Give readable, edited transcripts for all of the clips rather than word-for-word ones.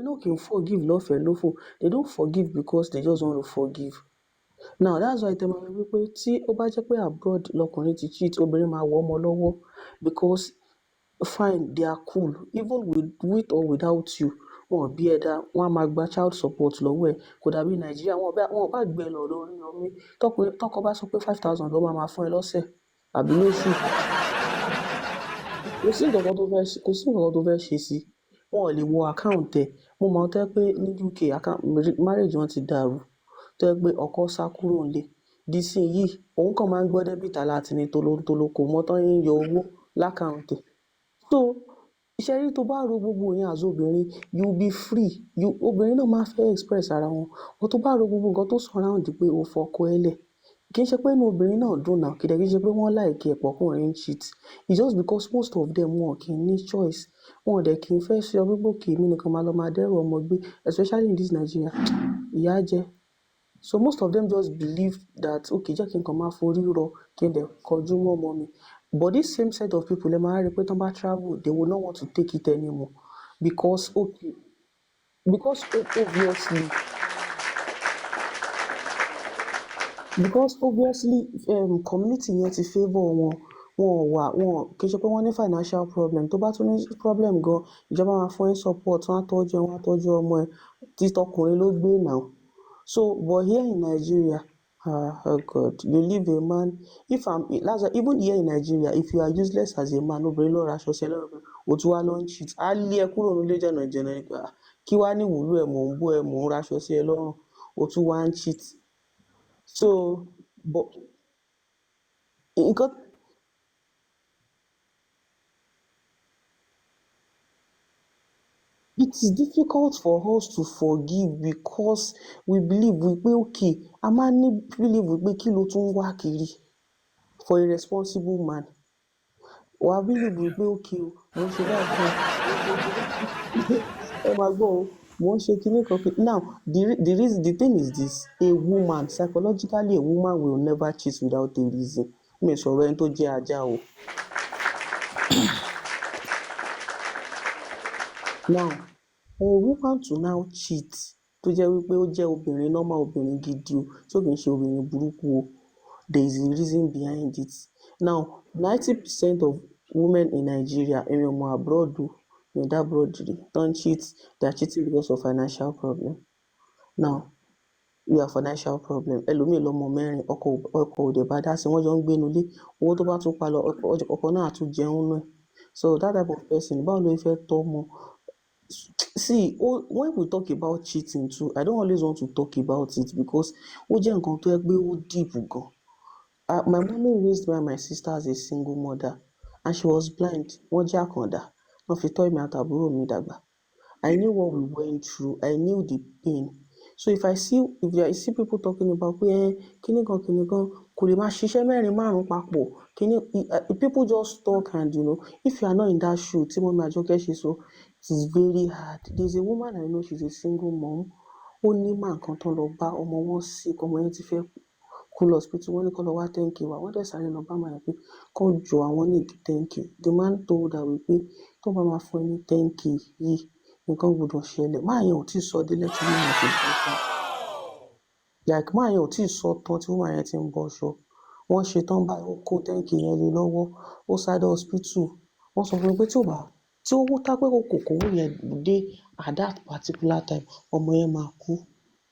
no kì í forgive lọ́fẹ̀ẹ́ lófò. They don't forgive because they just want to forgive. Now that's why tẹ́ máa rí wípé tí ó bá jẹ́ pé abroad lọkùnrin ti cheat, obìnrin máa wọ́ ọmọ lọ́wọ́ because fine they are cool even with or without you. Wọn bí ẹ dá, wọ́n á máa gba child support lọ́wọ́ ẹ̀. Kò dàbí Nàìjíríà, wọn bá gbé ẹ lọ lórí omi. Tọkọ bá sọ pé 5,000 ló máa fún ẹ lọ́sẹ̀ àbí lóṣù. Kò sí nǹkan tó fẹ́ ṣe sí. Wọn ò lè wo account ẹ̀. Mo mọ̀ tó jẹ́ pé ní UK marriage wọn ti dàrú. Tó jẹ́ pé ọkọ sá kúrò nílé. Di ìsinyìí, òun kàn máa ń gbọ́ debit alert ní tolóntoló, kò mọ̀ tán ń yọ owó lákàùntì ẹ̀. So, ṣé rí tó bá ro gbogbo yẹn as obìnrin, you be free. Obìnrin náà máa fẹ́ express ara wọn. But tó bá ro gbogbo nǹkan tó surround pé o fọkọ ẹ lẹ̀, kì í ṣe pé inú obìnrin náà dùn náà, kì í ṣe pé wọ́n like ẹ̀ pé ọkùnrin ń cheat. It's just because most of them wọn kì í ní choice. Wọn ò dẹ̀ kì í fẹ́ ṣe ọgbígbó kì í mí nìkan máa lọ máa dẹ́rù ọmọ gbé, especially in this Nigeria. Ìyà jẹ. So most of them just believe that okay, jẹ́ kí n kàn máa forí rọ kí n dẹ̀ kọjú mọ́ ọmọ mi. But this same set of people ẹ máa rí pé tán bá travel, they will not want to take it anymore because obviously community yẹn ti favour wọn. Kì í ṣe pé wọ́n ní financial problem. Tó bá tún ní problem gan, ìjọba máa fún ẹ support, wọ́n á tọ́jú ọmọ ẹ. Tí tọkùnrin ló gbé now. So, but here in Nigeria, oh God, you leave a man. Even here in Nigeria, if you are useless as a man, obìnrin ló raṣọ sí ẹ lọ́rùn, o tún wá lọ ń cheat. Á lé ẹ kúrò nílé jẹ̀nàjẹ̀nà nípa kí wá ní ìwúlò ẹ̀, mò ń bọ́ ẹ, mò ń raṣọ sí ẹ lọ́rùn, o tún wá ń cheat. So, but it is difficult for us to forgive because we believe wípé okay, a máa ní believe wípé kí ló tún wá kiri for a responsible man. Wà á believe wípé okay o, mo ń ṣe báyìí fún ẹ máa gbọ́ o, mo ń ṣe kíní kan. Now, the thing is this, a woman, psychologically a woman will never cheat without a reason. Mi sọ̀rọ̀ ẹni tó jẹ́ ajá o. Now, for a woman to now cheat, tó jẹ́ wípé ó jẹ́ obìnrin normal, obìnrin gidi o, tí ó kì í ṣe obìnrin burúkú o, there is a reason behind it. Now, 90% of women in Nigeria, èmi ò mọ̀ abroad o, mi ò dá abroad rí, don't cheat, they are cheating because of financial problem. Now, you have financial problem. Ẹlòmíì lọ́mọ mẹ́rin, ọkọ ò dẹ̀ bá dá sí, wọ́n jọ ń gbénu ilé, owó tó bá tún pa lọ, ọkọ náà á tún jẹun náà. So that type of person, báwo ló fẹ́ tọ́ ọmọ? See, when we talk about cheating too, I don't always want to talk about it because ó jẹ́ nǹkan tó jẹ́ pé ó deep gan. My mommy raised me and my sister as a single mother and she was blind. Wọ́n jẹ́ àkàndá. Wọ́n fi tọ́ èmi àtàbúrò mi dàgbà. I knew what we went through. I knew the pain. So if I see people talking about pé kíní kan kò lè máa ṣiṣẹ́ mẹ́rin márùn-ún papọ̀, people just talk and if you are not in that shoe tí Mọ́mì Àjọkẹ́ ṣe sọ, it is very hard. There's a woman I know, she's a single mom. Ó ní máa nǹkan tán lọ bá ọmọ wọn sick, ọmọ yẹn ti fẹ́ kú lọ hospital, wọ́n ní kó lọ wá 10k wá, wọ́n dẹ̀ sáré lọ bá máa yẹn pé kó jọ àwọn ní 10k. The man told her wípé tó bá máa fún ẹ ní 10k yìí, nǹkan gbọdọ̀ ṣẹlẹ̀. Máa yẹn ò tí ì sọ délẹ̀ tí wọ́n ti bọ́ ṣọ. Like máa yẹn ò tí ì sọ tán tí wọ́n yẹn ti ń bọ́ ṣọ. Wọ́n ṣe tán báyìí, ó kó 10k yẹn lé lọ́wọ́, ó sáré hospital. Wọ́n sọ fún mi pé tí owó tá pé kòkòrò yẹn dé at that particular time, ọmọ yẹn máa kú.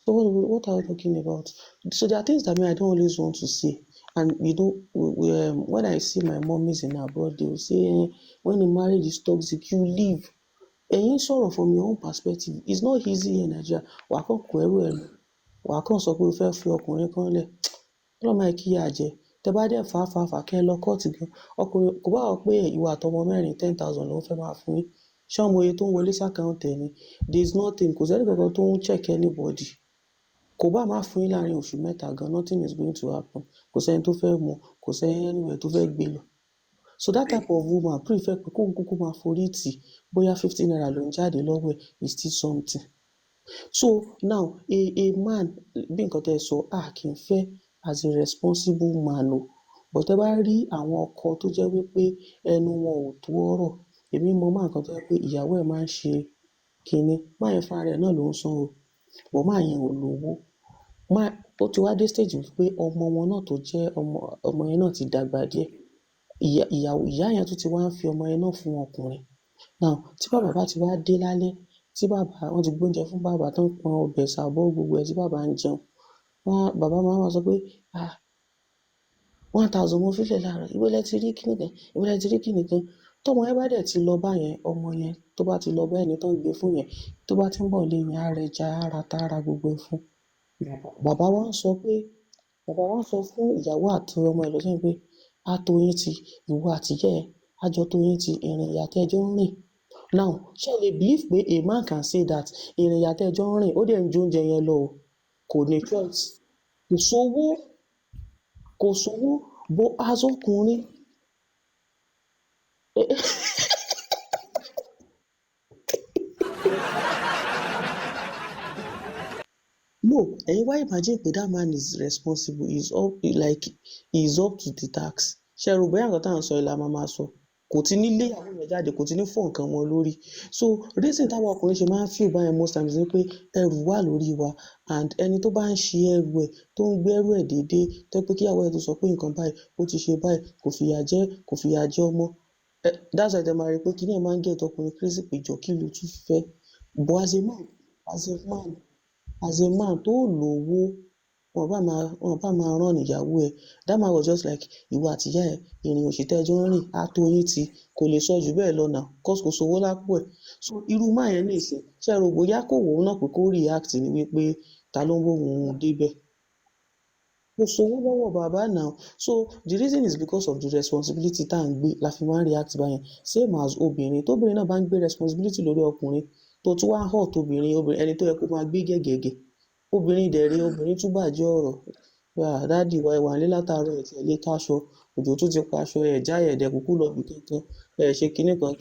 So what are we talking about? So there are things that I don't always want to say. And when I see my mommies in abroad, they will say, when the marriage is toxic, you leave. Ẹ̀yin sọ̀rọ̀ from your own perspective. It's not easy in Nigeria. Wà á kàn kó ẹrú ẹ̀ lọ. Wà á kàn sọ pé o fẹ́ fi ọkùnrin kan lẹ̀. Ọlọ́run máa kí yà jẹ. Tẹ bá dẹ̀ fà kẹ́ lọ kọ́ọ̀tì gan. Ọkùnrin kò bá wọ pé ìwà àtọmọ mẹ́rin 10,000 ló ń fẹ́ máa fún yín. Ṣé ọmọ iye tó ń wọlé sákàùntì ẹ̀ ni? There is nothing. Kò sẹ́ni kankan tó ń check anybody. Kò bá máa fún yín láàrin oṣù mẹ́ta gan, nothing is going to happen. Kò sẹ́ni tó fẹ́ mọ̀, kò sẹ́ni anywhere tó fẹ́ gbé lọ. So that type of woman prefer pé kóun kúkú máa forí tì, bóyá 50 naira ló ń jáde lọ́wọ́ ẹ̀, is still something. So now, a man, bí nǹkan tẹ́ sọ, kì í fẹ́ as a responsible man o. But tẹ́ bá rí àwọn ọkọ tó jẹ́ wípé ẹnu wọn ò tó ọ̀rọ̀, èmi mọ̀ máa nǹkan tó jẹ́ pé ìyàwó ẹ̀ máa ń ṣe kíni, máa yẹn fúnra rẹ̀ náà ló ń san o, but máa yẹn ò lówó. Máa ó ti wá dé stage wípé ọmọ wọn náà tó jẹ́ ọmọ yẹn náà ti dàgbà díẹ̀. Ìyá yẹn tún ti wá ń fi ọmọ yẹn náà fún ọkùnrin. Now tí bàbá bá ti wá dé lálẹ́, tí wọ́n ti gbé oúnjẹ fún bàbá tán pọn ọbẹ̀ sàbọ̀ gbogbo ẹ̀ tí bàbá ń jẹun, bàbá máa wá sọ pé 1000 mo fílẹ̀ láàárọ̀, ibo lẹ ti rí kíní kan, ibo lẹ ti rí kíní kan. Tọ́mọ yẹn bá dẹ̀ ti lọ báyẹn, ọmọ yẹn tó bá ti lọ bá ẹni tó ń gbé fún yẹn, tó bá ti ń bọ̀ nílé yẹn á rẹja, á rata, á ra gbogbo ẹ̀ fún. Bàbá wa ń sọ fún ìyàwó àti ọmọ ẹ̀ lọ́jọ́ yẹn pé á tó yín ti, ìwọ àti ìyá ẹ, á jọ tó yín ti ìrìn ìyà tẹ́ ẹ jọ ń rìn. Now ṣé ẹ lè believe pé a man can say that ìrìn ìyà tẹ́ ẹ jọ ń rìn, ó dẹ̀ ń jẹ oúnjẹ yẹn lọ o, kò ní choice. Kò sówó bó as ọkùnrin. No, ẹ̀yin wá imagine pé that man is responsible, he is up to the task. Ṣé ẹ rò bóyá nǹkan tá à ń sọ yìí la máa sọ? Kò ti ní lé ìyàwó yẹn jáde, kò ti ní fọ́ nǹkan mọ́ lórí. So reason táwọn ọkùnrin ṣe máa ń feel báyẹn most times ni pé ẹrù wà lórí wa, and ẹni tó bá ń ṣe ẹrù ẹ̀, tó ń gbé ẹrù ẹ̀ déédéé, tó jẹ́ pé kí ìyàwó ẹ̀ tó sọ pé nǹkan báyìí, ó ti ṣe báyìí, kò fìyà jẹ ọmọ. That's why tẹ máa rí pé kíní ẹ̀ máa ń get ọkùnrin crazy pé jọ kí ló tún fẹ́. But as a man tó lówó, wọn bá máa rán ìyàwó ẹ̀. That man was just like, ìwọ àti ìyá ẹ, ìrìn òṣì tẹ́ ẹ jọ ń rìn, á tó yín ti, kò lè sọ jù bẹ́ẹ̀ lọ now, cause kò sówó lápò ẹ̀. So irú man yẹn nìsín, ṣé ẹ rò bóyá kò wò ó náà pé kó react ni wípé ta ló ń bóun débẹ̀? Kò sówó lọ́wọ́ bàbá now. So the reason is because of the responsibility tá à ń gbé la fi máa ń react báyẹn. Same as obìnrin, tóbìnrin náà bá ń gbé responsibility lórí ọkùnrin, tó tún wá hurt obìnrin, ẹni tó yẹ kó máa gbé gẹ́gẹ́gẹ́. Obìnrin dẹ̀ rèé, obìnrin tún bàjẹ́ ọ̀rọ̀. Daddy wa ẹ wà nílé látàárọ̀, ẹ tiẹ̀ lè káṣọ, òjò tún ti pa aṣọ, ẹ já ẹ̀ dẹ̀ kúkú lọ ibì kankan, ẹ ṣe kinní kan.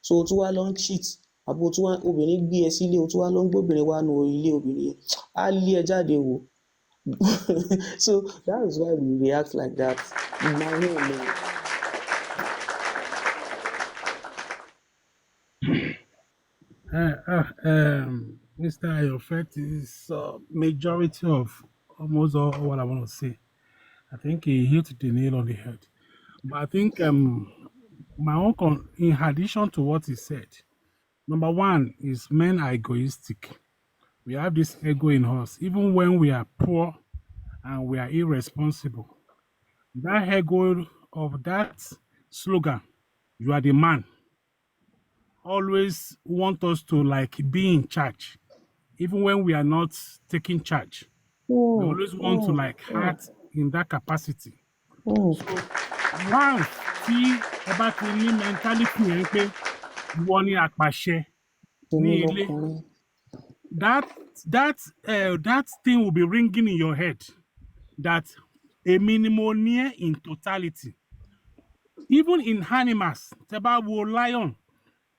So o tún wá lọ ń cheat, àbí obìnrin gbé ẹ sílé, o tún wá lọ ń gbóbìnrin wá nu ilé obìnrin yẹn, á lé ẹ jáde wò. So that is why we react like that. Mr. Ayofet is majority of almost all what I want to say. I think he hit the nail on the head. But I think my own in addition to what he said, number one is men are egoistic. We have this ego in us, even when we are poor and we are irresponsible. That ego of that slogan, you are the man, always want us to like be in charge, even when we are not taking charge. We always want to like act in that capacity. So once tí ẹ bá ti ní mentality yẹn pé ìwọ ni àpàṣẹ ní ilé, that thing will be ringing in your head that èmi ni mo ní ẹ in totality. Even in animals, tẹ́ bá wo lion,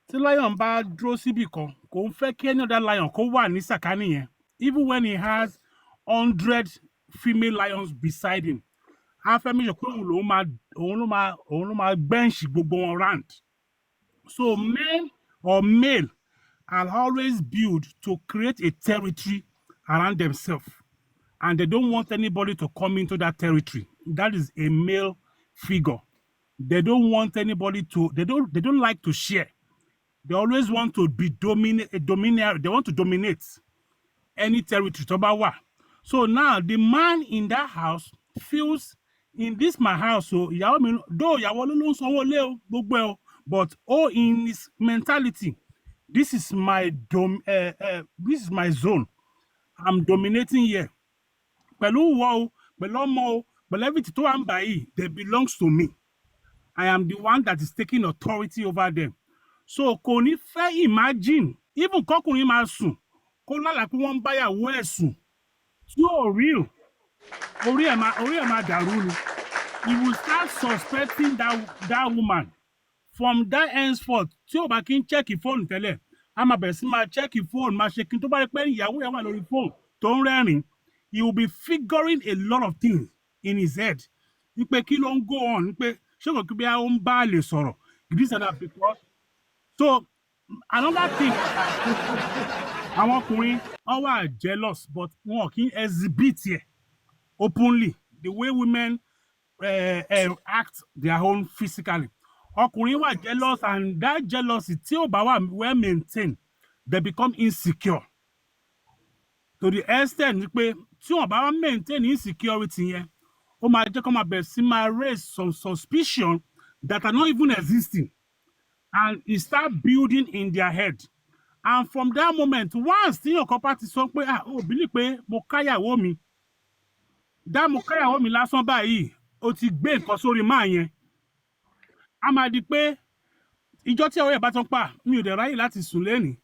tí lion bá dúró síbì kan, kò ń fẹ́ kí any other lion kó wà ní sàkání yẹn. Even when he has 100 female lions beside him, á fẹ́ make sure pé òun ló máa bench gbogbo wọn round. So men or male are always built to create a territory around themselves, and they don't want anybody to come into that territory. That is a male figure. They don't want anybody to. They don't like to share. They always want to be dominate. They want to dominate any territory tó bá wà. So now the man in that house feels, in this my house, so ìyàwó mi, though ìyàwó ló ń sanwó lé o gbogbo ẹ o, but in his mentality, this is my zone. I'm dominating here. Pẹ̀lú ìwọ o, pẹ̀lú ọmọ o, pẹ̀lú everything tó wà ń bà yìí, they belongs to me. I am the one that is taking authority over them. So kò ní fẹ́ imagine, even kọkùnrin máa sùn, kó lálàá pé wọ́n ń báyàwó ẹ̀ sùn, tí ò real, orí ẹ̀ máa dàrú ni. He will start suspecting that woman. From that henceforth, tí ò bá kí ń check phone tẹ́lẹ̀, a máa bẹ̀rẹ̀ sí máa check phone, máa ṣe kí n tó bá rí pé ìyàwó ẹ̀ wà lórí phone tó ń rẹ́rìn, he will be figuring a lot of things in his head. Ní pé kí ló ń go on, ní pé ṣé kò kí bí ó ń bá lè sọ̀rọ̀, this and that, because so Another thing is that àwọn ọkùnrin wọ́n wà jealous but wọn kì í exhibit ẹ̀ openly the way women act their own physically. Ọkùnrin wà jealous and that jealousy tí ò bá wà well maintained they become insecure to the extent pé tí wọ́n bá maintain insecurity yẹn ó máa jẹ́ kó máa bẹ̀rẹ̀ sí máa raise some suspicion that are not even existing and it start building in their head. And from that moment once tí yàn kan bá ti sọ pé ó believe pé mo káyàwó mi dá mo káyàwó mi lásán báyìí ó ti gbé nǹkan sórí máa yẹn a máa di pé ìjọ tí ọwọ́ ẹ̀ bá tán pa mi ò dẹ̀ ráyè láti sùn lẹ́nìí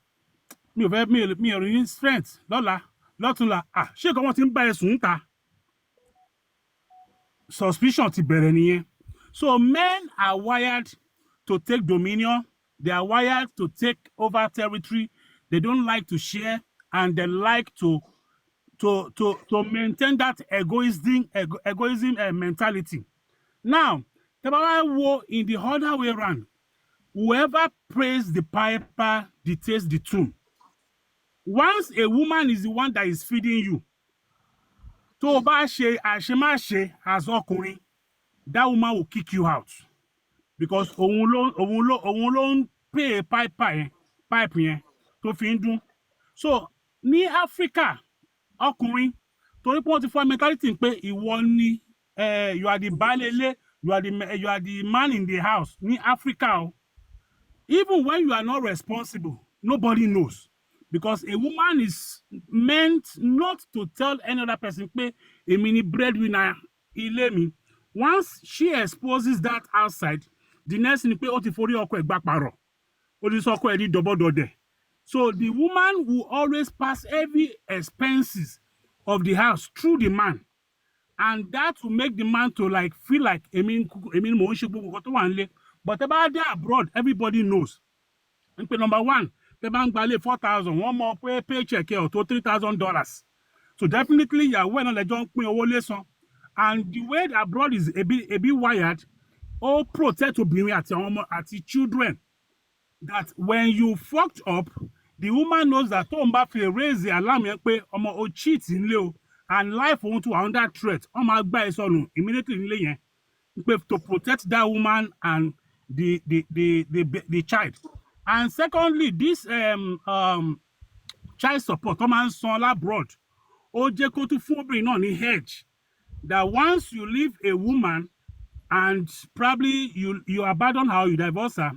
mi ò fẹ́ mi ò rí strength lọ́la lọ́túnla ṣé nǹkan wọn ti ń bá ẹ sùn ń ta suspicion ti bẹ̀rẹ̀ nìyẹn. So men are wired to take dominion, they are wired to take over territory, they don't like to share and they like to maintain that egoism mentality. Now, tẹ́ bá wá wo in the other way round, whoever prays the piper dictates the tune. Once a woman is the one that is feeding you, tó o bá ṣe àṣemáṣe as ọkùnrin, that woman will kick you out because òun ló ń pay pipe yẹn tó fi ń dún. So ní Africa ọkùnrin torí pé wọ́n ti fọ́ mentality pé ìwọ ni you are the baálé ilé, you are the man in the house ní Africa even when you are not responsible nobody knows because a woman is meant not to tell any other person pé èmi ni breadwinner ilé mi. Once she exposes that outside the next thing pé ó ti forí ọkọ ẹ̀ gbà pàrọ̀ ó ti sọ ọkọ ẹ̀ di dọ̀bọ̀dọ̀dẹ̀. So the woman will always pass every expenses of the house through the man and that will make the man to like feel like èmi ni mò ń ṣe gbogbo nǹkan tó wà nílé. But tẹ́ bá dé abroad everybody knows pé number one tẹ́ bá ń gbalé 4,000 wọ́n mọ̀ pé paycheck ẹ̀ ò tó $3,000 so definitely ìyàwó ẹ̀ náà lẹ́jọ́ ń pín owó lẹ́san and the way the abroad is a bit wired ó protect obìnrin àti àwọn ọmọ àti children that when you fucked up the woman knows that tó ń bá fi raise the alarm yẹn pé ọmọ o cheat nílé o and life òun tún wà under threat wọ́n máa gbá ẹ sọnù immediately nílé yẹn pé to protect that woman and the child. And secondly this child support tó máa ń san labroad ó jẹ́ kó tún fún obìnrin náà ní hedge that once you leave a woman and probably you abandon her or you divorce her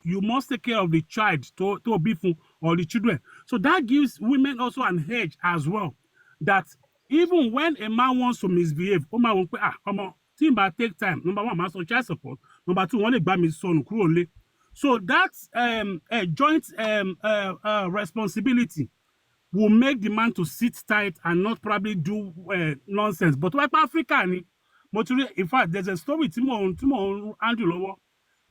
you must take care of the child to be fún or the children. So that gives women also an edge as well that even when a man wants to misbehave ó máa wọ́n pé ọmọ tí n bá take time number one máa san child support number two wọ́n lè gbá mi sọnù kúrò lé. So that joint responsibility will make the man to sit tight and not probably do nonsense. But why Africa ni mo ti rí in fact there's a story tí mo ń handle lọ́wọ́.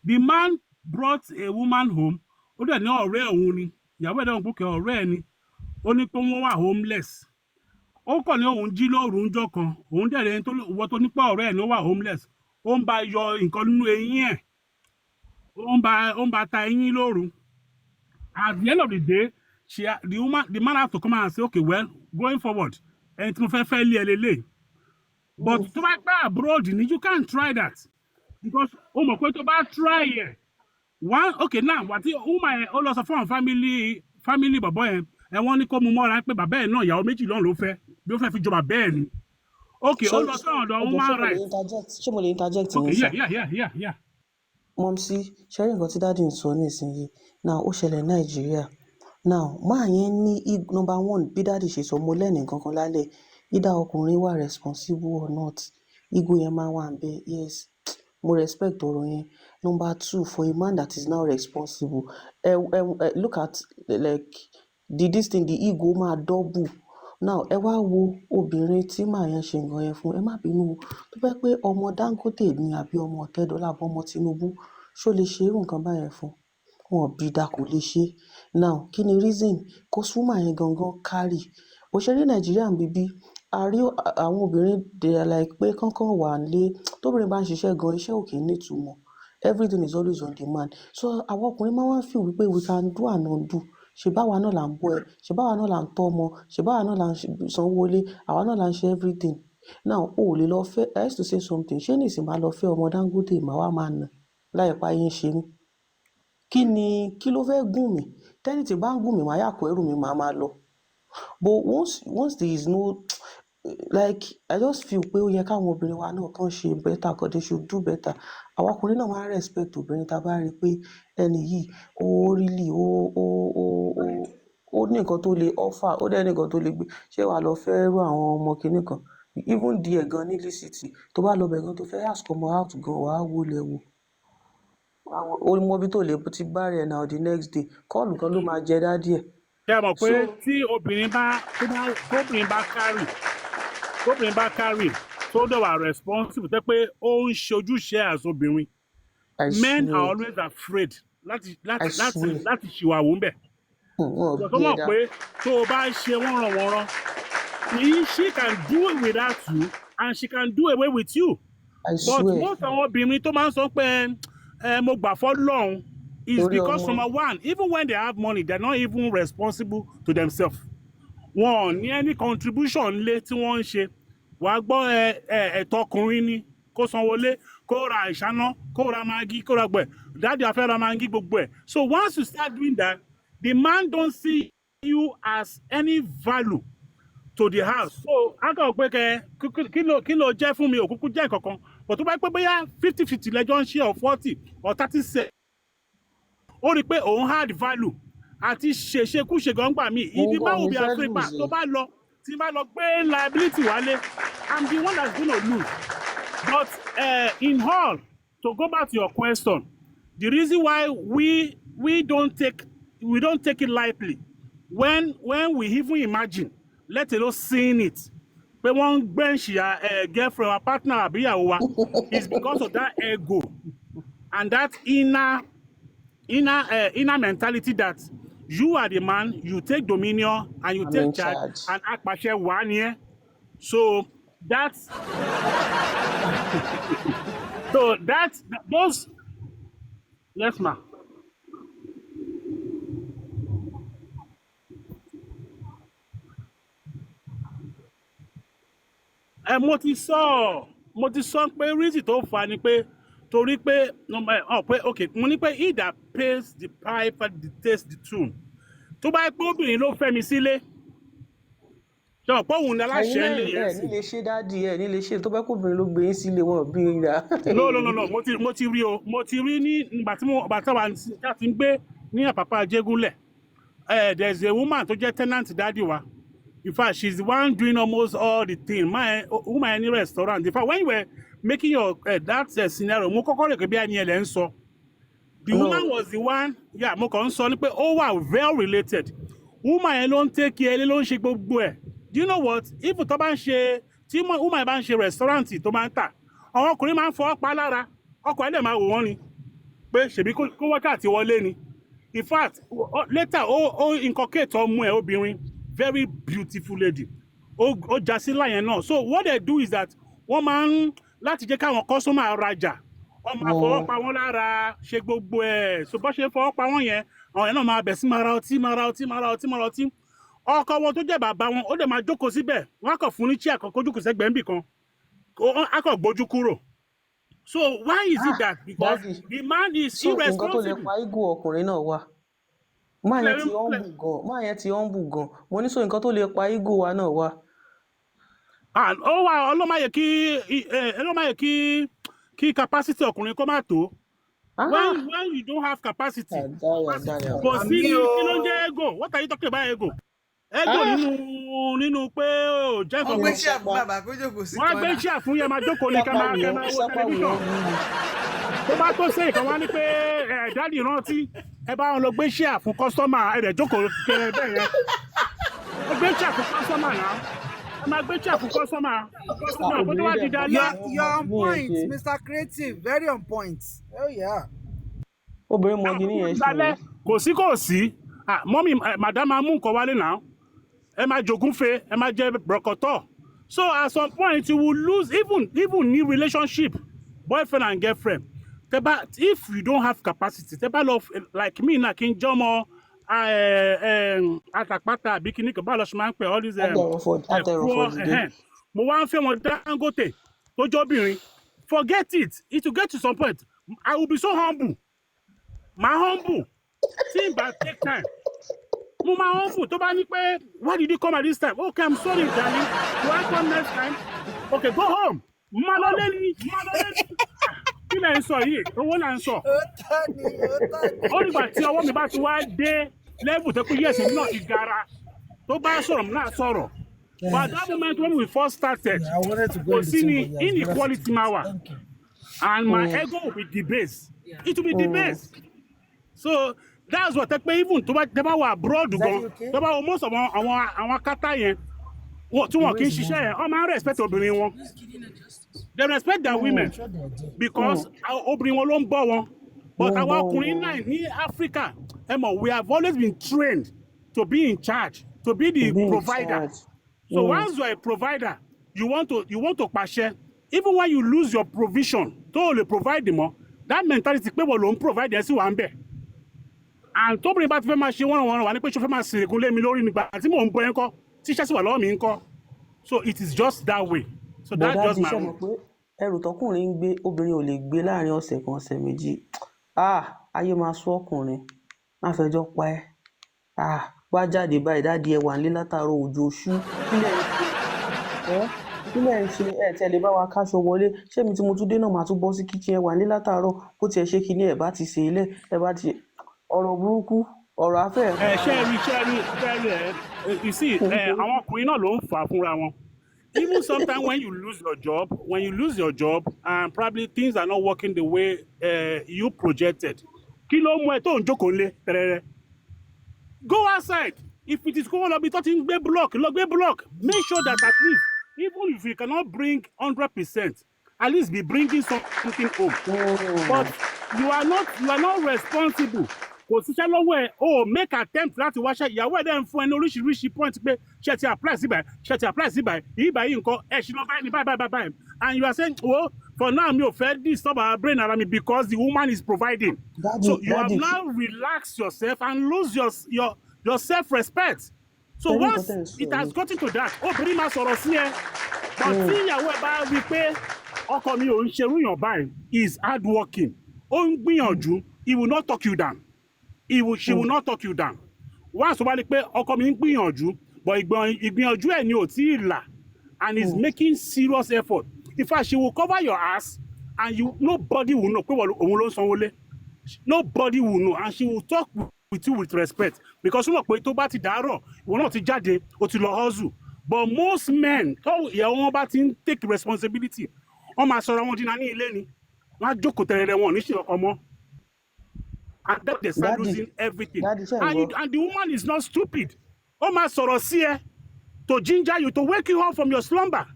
The man brought a woman home ó dẹ̀ ní ọ̀rẹ́ òun ni ìyàwó ẹ̀ dẹ̀ ń pòkè ọ̀rẹ́ ẹ̀ ni ó ní pé wọ́n wà homeless ó kàn ní òun jí lóru ńjọ́ kan òun dẹ̀ rẹ̀ wọ́n tó nípa ọ̀rẹ́ ẹ̀ ni ó wà homeless ó ń bá yọ nǹkan nínú eyín ẹ̀ ó ń bá ta eyín lóru. At the end of the day the man have to come out and say okay well going forward ẹni tí mo fẹ́ lé ẹ lélẹ̀ but tó bá gbà abroad ni you can't try that because ó mọ̀ pé tó bá try ẹ̀ one okay now wà tí woman ó lọ sọ fún àwọn family bàbá yẹn wọ́n ní kó mú mọ́ra pé bàbá ẹ̀ náà ìyàwó méjì lọ́run ló fẹ́ bí ó fẹ́ fi jọ bàbá ẹ̀ ni okay ó lọ sọ́run ọ̀dọ̀ woman right. ṣé mo lè interject okay ní sà? yeah. Mọ́mísí ṣẹ́rí nǹkan tí dáàdì ń sọ nísìnyí now ó ṣẹlẹ̀ Nàìjíríà now máa yẹn ní number one bí dáàdì ṣe sọ mo lẹ́nìí kankan lálẹ́ either ọkùnrin wà responsible or not ego yẹn máa wà bẹ́ẹ̀ yes mo respect ọ̀rọ̀ yẹn. Number two for a man that is now responsible look at like this thing the ego máa double. Now ẹ wá wo obìnrin tí màá yẹn ṣe nǹkan yẹn fún ẹ má bínú tó fẹ́ pé ọmọ Dangote ni àbí ọmọ Ọ̀tẹ́dọ́là àbí ọmọ Tinubu ṣó lè ṣe irú nǹkan báyẹn fún wọn bí dá kò lè ṣe. Now kí ni reason kó súnmọ́ yẹn gangan carry òṣèré Nàìjíríà ń bíbí a rí àwọn obìnrin they are like pé kánkán wà nílé tóbìnrin bá ń ṣiṣẹ́ gan iṣẹ́ ò kì í nítumọ̀ everything is always on demand. So àwọn ọkùnrin máa ń feel wípé we can do and undo. Ṣèbáwa náà là ń bọ́ ẹ, ṣèbáwa náà là ń tọ́ ọmọ, ṣèbáwa náà là ń sanwó ilé, àwa náà là ń ṣe everything. Now o ò lè lọ fẹ́, I used to say something, ṣé nísìnyí máa lọ fẹ́ ọmọ Dangote màá wá máa nà láì pa ayé ń ṣe mí? Kí ló fẹ́ gùn mí? Tẹ́nìtì bá ń gùn mí, màá yà kó ẹrù mi, màá máa lọ. But once there is no, like, I just feel pé ó yẹ káwọn obìnrin wa náà kàn ṣe better, kan they should do better. Àwọn ọkùnrin náà máa ń respect obìnrin tá a bá rí i pé ẹni yìí ó really ó ní nǹkan tó lè offer, ó dẹ̀ ní nǹkan tó lè gbé. Ṣé wàá lọ fẹ́ rú àwọn ọmọ kinní kan? Even díẹ̀ gan ní Licity, tó bá lọ bẹ̀ gan tó fẹ́ ask ọmọ out gan, wàá wólẹ̀ wò. Ó mọ ibi tó lè ti bá rẹ̀ now the next day. Kọ́ọ̀lù kan ló máa jẹ dádì ẹ̀. Ṣé ẹ mọ̀ pé tí obìnrin bá kárì tó dẹ̀ wà responsible tẹ́ pé ó ń ṣe ojúṣe as obìnrin, men are always afraid láti ṣìwàwò ńbẹ̀. Tó mọ̀ pé tó o bá ṣe wọ́nranwọ̀nran, she can do it without you and she can do away with you. But most àwọn obìnrin tó máa ń sọ pé mo gbà f'Ọlọ́run is because number one, even when they have money, they're not even responsible to themselves. Wọn ò ní any contribution lé tí wọ́n ń ṣe. Wàá gbọ́ ẹ̀tọ́ ọkùnrin ni kó sanwó lé, kó ra ìṣáná, kó ra maggi, kó ra gbẹ̀. Daddy afẹ́ ra maggi gbogbo ẹ̀. So once you start doing that, the man don't see you as any value to the house. So a kàn pé kí ló jẹ́ fún mi, òkúkú jẹ́ kankan. But tó bá pẹ́ bóyá 50-50 lẹ́jọ́ ń ṣe or 40 or 30 ó rí i pé òun hard value àti ṣèṣekúṣe gbọ̀ngbà mi. Ìdí máa wù bí àfẹ́gbà tó bá lọ tí bá lọ gbé liability wálé, I'm the one that's gonna lose. But in all, to go back to your question, the reason why we don't take it lightly when we even imagine, let alone seeing it, pé wọ́n ń gbẹ̀ǹṣì girlfriend or partner àbíyàwó wa, is because of that ego and that inner mentality that you are the man, you take dominion and you take charge and apàṣẹ wà nìyẹn. So that's those. Yes, ma. Mo ti sọ pé reason tó fà ni pé torí pé okay, mo ní pé he that pays the piper dictates the tune. Tó bá pé obìnrin ló fẹ́ mi sílé, ṣé ọ̀pọ̀ òun ni aláṣẹ ń lè yẹn sí. Ní lè ṣe dádì ẹ̀ ní lè ṣe tó bá pé obìnrin ló gbé yín sílé wọn bí i rà. No, mo ti rí o, mo ti rí ní ìgbà tí a ti ń gbé ní Àpápá Ajégúnlẹ̀. There's a woman tó jẹ́ tenant dádì wa. In fact, she's the one doing almost all the thing. Woman any restaurant. In fact, when you were making your that scenario, mo kọ́kọ́ rẹ̀ pé bí ẹni ẹ̀ lẹ́ ń sọ. The woman was the one, mo kàn ń sọ ní pé ó wà well related. Woman yẹn ló ń take care, ló ń ṣe gbogbo ẹ̀. Do you know what? If tó bá ń ṣe, tí woman bá ń ṣe restaurant tó máa ń tà, àwọn ọkùnrin máa ń fọwọ́ pa lára, ọkọ ẹ̀ dẹ̀ máa wò wọ́n ni pé ṣèbí kó wákàtí wọlé ni. In fact, later ó inculcate ọmọ ẹ̀ obìnrin, very beautiful lady. Ó já sí láyẹn náà. So what they do is that wọ́n máa ń láti jẹ́ káwọn customer rajà, wọ́n máa fọwọ́ pa wọ́n lára, ṣe gbogbo ẹ̀. So bó ṣe fọwọ́ pa wọ́n yẹn, àwọn yẹn náà máa bẹ̀ sí máa ra ọtí. Ọkọ wọn tó jẹ́ bàbá wọn, ó dẹ̀ máa jókòó síbẹ̀, wọ́n á kàn fún ní chair kan kó jókòó sẹ́gbẹ̀ẹ́ níbì kan, á kàn gbójú kúrò. So why is it that? Because the man is irresponsible. Nǹkan tó lè pa ego ọkùnrin náà wà. Máa yẹn ti humble gan. Mo ní so nǹkan tó lè pa ego wa náà wà. Ó wà ọlọ́máyẹ kí capacity ọkùnrin kó má tó. When you don't have capacity, kò sí kí ló ń jẹ́ ego. What are you talking about ego? Ego nínú pé ó jẹ́ nǹkan. Wọ́n gbé ṣíà fún bàbá kó jókòó sí kọ́nà. Wọ́n gbé ṣíà fún yẹn máa jókòó ní kẹ́mà wo tẹlifíṣàn. Tó bá tó ṣe ìkan wá ní pé dáàdì rántí ẹ bá wọn lọ gbé ṣíà fún kọ́sítọ́mà ẹ̀rẹ̀ jókòó kẹrẹ bẹ́ẹ̀ yẹn. Ó gbé ṣíà fún kọ́sítọ́mà náà. Ẹ máa gbé ṣíà fún kọ́sítọ́mà kó tó wá di dalẹ́. You're on point, Mr. Creative, very on point. Oh yeah. Obìnrin mọ gini yẹn ṣe. Kò sí. Mọ́mí madam máa mú nǹkan wálé náà. Ẹ máa jogúnfe, ẹ máa jẹ brọ̀kọ̀tọ̀. So at some point you will lose even new relationship, boyfriend and girlfriend. if you don't have capacity, like me now, King Jomo, Atapata, Bikini, Kabalashman, all these poor, mo wá ń fẹ́ wọn Dangote tó jọ́bìnrin. Forget it. It will get to some point. I will be so humble. My humble. Think but take time. Mo máa humble tó bá ní pé, why did you come at this time? Okay, I'm sorry, darling. Do I come next time? Okay, go home. Maloleni. Kí lẹ̀ ń sọ yìí? Owó là ń sọ. Ó nígbà tí ọwọ́ mi bá ti wá dé level tó kú yẹ̀sì náà ti gara. Tó bá sọ̀rọ̀ mi náà sọ̀rọ̀. But at that moment when we first started, kò sí ní inequality máa wà. And my ego will be debased. It will be debased. So that's what even tó bá wà abroad gan, tó bá wọ most of àwọn akátá yẹn tí wọn kì í ṣiṣẹ́ yẹn, wọ́n máa ń respect obìnrin wọn. They respect their women because obìnrin wọn ló ń bọ́ wọn. But àwọn ọkùnrin náà ní Africa, we have always been trained to be in charge, to be the provider. So once you are a provider, you want to pàṣẹ. Even when you lose your provision, tó lè provide mọ́, that mentality pé wọ́n ló ń provide ẹ̀ sí wà ń bẹ̀. And tóbìnrin bá ti fẹ́ máa ṣe wọ́n wà ní pé ṣó fẹ́ máa sìn ìkún lé mi lórí nígbà tí mò ń bọ́ ẹ̀ ń kọ́, tíṣẹ́ sì wà lọ́wọ́ mi ń kọ́. So it is just that way. So that's just my own. Ẹrù tọkùnrin ń gbé obìnrin ò lè gbé láàrin ọ̀sẹ̀ kan ọ̀sẹ̀ méjì. Ayé máa sú ọkùnrin má fẹjọ́ pa ẹ́. Wá jáde báyìí dáàdi ẹ wà nílé látàárọ̀ òjò ṣú kílẹ̀ ń ṣe tẹ̀lé bá wa káṣọ wọlé. Ṣé mi tí mo tún dé náà máa tún bọ́ sí kíchìn ẹ wà nílé látàárọ̀ kó tiẹ̀ ṣe kíní ẹ̀ bá ti ṣe ilé ẹ bá ti ọ̀rọ̀ burúkú ọ̀rọ̀ afẹ́. ṣẹ́ẹ̀rì you see àwọn ọkùnrin náà ló ń fà á fúnra wọn. Even sometimes when you lose your job and probably things are not working the way you projected, kí ló mú ẹ tó ń jókòó lé tẹ́rẹ́rẹ́? Go outside. If it is kó lọ bí tó ti ń gbé block, make sure that at least even if you cannot bring 100%, at least be bringing something home. But you are not responsible. Kò síṣẹ́ lọ́wọ́ ẹ̀ make attempt láti wáṣẹ́ ìyàwó ẹ̀ dẹ̀ ń fún ẹ ní oríṣiríṣi point pé ṣe ti apply síbẹ̀ yìí nǹkan ẹ̀ ṣì lọ báyìí ní báyìí and you are saying for now mi ò fẹ́ disturb our brain ara mi because the woman is providing. So you have now relaxed yourself and lose your self-respect. So once it has gotten to that, obìnrin máa sọ̀rọ̀ sí ẹ. But tí ìyàwó ẹ bá rí pé ọkọ mi ò ń ṣerú yàn báyìí, is hard working, ó ń gbìyànjú, he will not talk you down. She will not talk you down. Once tó bá rí pé ọkọ mi ń gbìyànjú, but ìgbìyànjú ẹ̀ ni ò tí ì là, and is making serious effort. In fact, she will cover your ass and nobody will know pé òun ló ń sanwó lé. Nobody will know, and she will talk with you with respect because wọ́n mọ̀ pé tó bá ti dàárọ̀ ìwọ náà ti jáde ó ti lọ hustle. But most men tó ìyàwó wọn bá ti ń take responsibility, wọ́n máa sọ̀rọ̀ wọn jìnnà ní ilé ni, wọ́n á jókòó tẹ̀rẹ̀rẹ̀ wọn ní ṣe ọkọ mọ́. And then they start losing everything. And the woman is not stupid. Ó máa sọ̀rọ̀ sí ẹ to ginger you, to wake you up from your slumber.